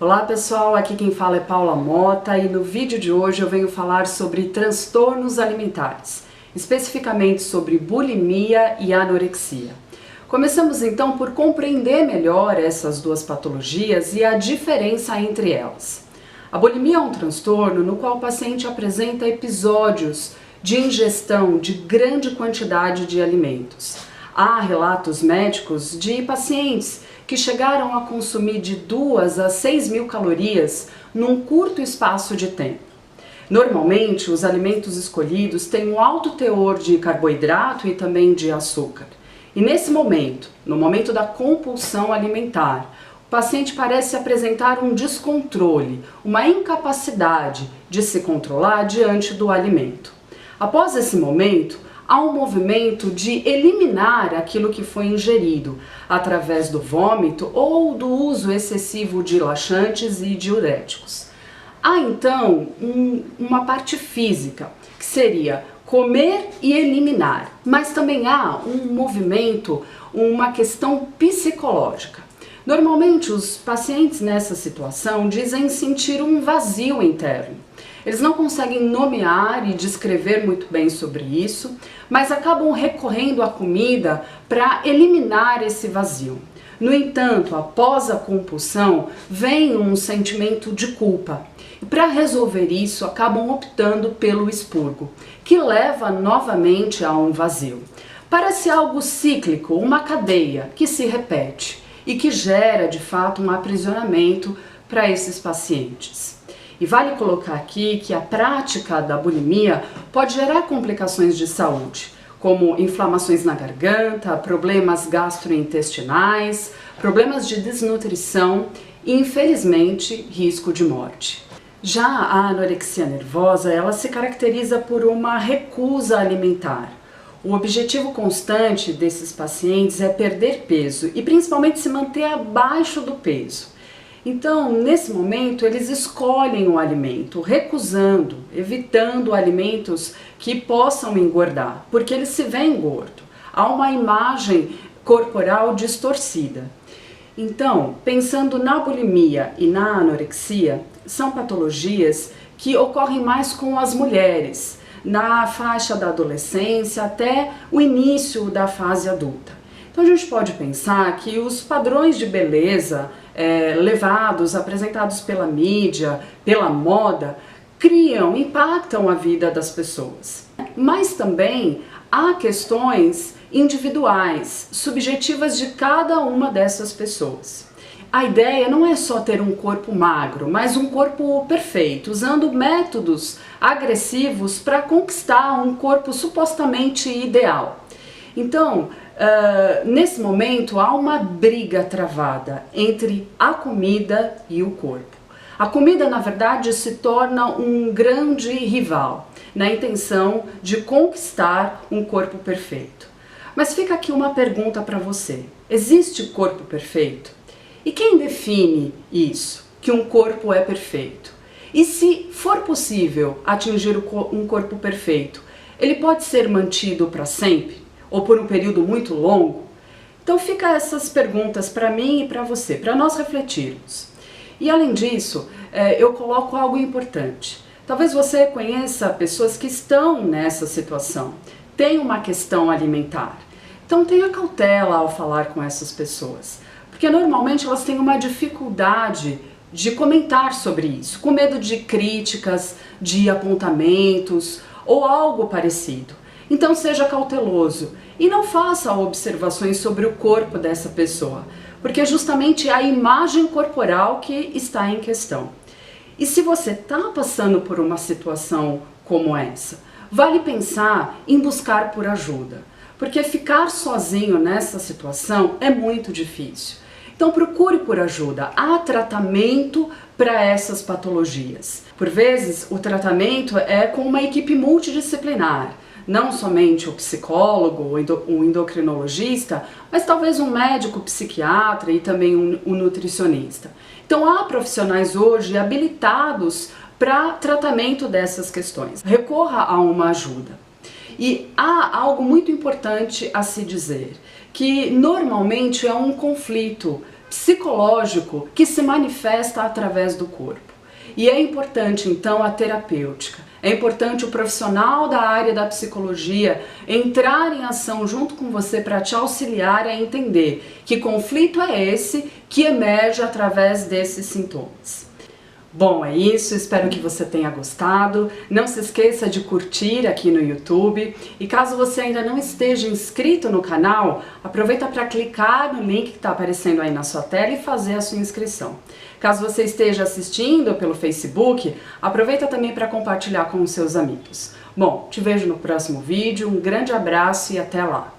Olá pessoal, aqui quem fala é Paula Mota e no vídeo de hoje eu venho falar sobre transtornos alimentares, especificamente sobre bulimia e anorexia. Começamos então por compreender melhor essas duas patologias e a diferença entre elas. A bulimia é um transtorno no qual o paciente apresenta episódios de ingestão de grande quantidade de alimentos. Há relatos médicos de pacientes que chegaram a consumir de 2 a 6 mil calorias num curto espaço de tempo. Normalmente, os alimentos escolhidos têm um alto teor de carboidrato e também de açúcar. E nesse momento, no momento da compulsão alimentar, o paciente parece apresentar um descontrole, uma incapacidade de se controlar diante do alimento. Após esse momento, há um movimento de eliminar aquilo que foi ingerido através do vômito ou do uso excessivo de laxantes e diuréticos. Há então uma parte física, que seria comer e eliminar, mas também há um movimento, uma questão psicológica. Normalmente os pacientes nessa situação dizem sentir um vazio interno. Eles não conseguem nomear e descrever muito bem sobre isso, mas acabam recorrendo à comida para eliminar esse vazio. No entanto, após a compulsão, vem um sentimento de culpa. E para resolver isso, acabam optando pelo expurgo, que leva novamente a um vazio. Parece algo cíclico, uma cadeia que se repete e que gera, de fato, um aprisionamento para esses pacientes. E vale colocar aqui que a prática da bulimia pode gerar complicações de saúde, como inflamações na garganta, problemas gastrointestinais, problemas de desnutrição e, infelizmente, risco de morte. Já a anorexia nervosa, ela se caracteriza por uma recusa alimentar. O objetivo constante desses pacientes é perder peso e principalmente se manter abaixo do peso. Então, nesse momento, eles escolhem o alimento, recusando, evitando alimentos que possam engordar, porque eles se veem gordo. Há uma imagem corporal distorcida. Então, pensando na bulimia e na anorexia, são patologias que ocorrem mais com as mulheres, na faixa da adolescência até o início da fase adulta. Então, a gente pode pensar que os padrões de beleza levados, apresentados pela mídia, pela moda, impactam a vida das pessoas. Mas também há questões individuais, subjetivas de cada uma dessas pessoas. A ideia não é só ter um corpo magro, mas um corpo perfeito, usando métodos agressivos para conquistar um corpo supostamente ideal. Então, nesse momento há uma briga travada entre a comida e o corpo. A comida, na verdade, se torna um grande rival, na intenção de conquistar um corpo perfeito. Mas fica aqui uma pergunta para você: existe corpo perfeito? E quem define isso, que um corpo é perfeito? E se for possível atingir um corpo perfeito, ele pode ser mantido para sempre? Ou por um período muito longo? Então fica essas perguntas para mim e para você, para nós refletirmos. E além disso, eu coloco algo importante. Talvez você conheça pessoas que estão nessa situação, tem uma questão alimentar. Então tenha cautela ao falar com essas pessoas, porque normalmente elas têm uma dificuldade de comentar sobre isso, com medo de críticas, de apontamentos ou algo parecido. Então seja cauteloso e não faça observações sobre o corpo dessa pessoa, porque é justamente a imagem corporal que está em questão. E se você está passando por uma situação como essa, vale pensar em buscar por ajuda, porque ficar sozinho nessa situação é muito difícil. Então procure por ajuda, há tratamento para essas patologias. Por vezes o tratamento é com uma equipe multidisciplinar, não somente o psicólogo, o endocrinologista, mas talvez um médico psiquiatra e também um nutricionista. Então há profissionais hoje habilitados para tratamento dessas questões. Recorra a uma ajuda. E há algo muito importante a se dizer, que normalmente é um conflito psicológico que se manifesta através do corpo. E é importante, então, a terapêutica. É importante o profissional da área da psicologia entrar em ação junto com você para te auxiliar a entender que conflito é esse que emerge através desses sintomas. Bom, é isso, espero que você tenha gostado. Não se esqueça de curtir aqui no YouTube. E caso você ainda não esteja inscrito no canal, aproveita para clicar no link que está aparecendo aí na sua tela e fazer a sua inscrição. Caso você esteja assistindo pelo Facebook, aproveita também para compartilhar com os seus amigos. Bom, te vejo no próximo vídeo, um grande abraço e até lá!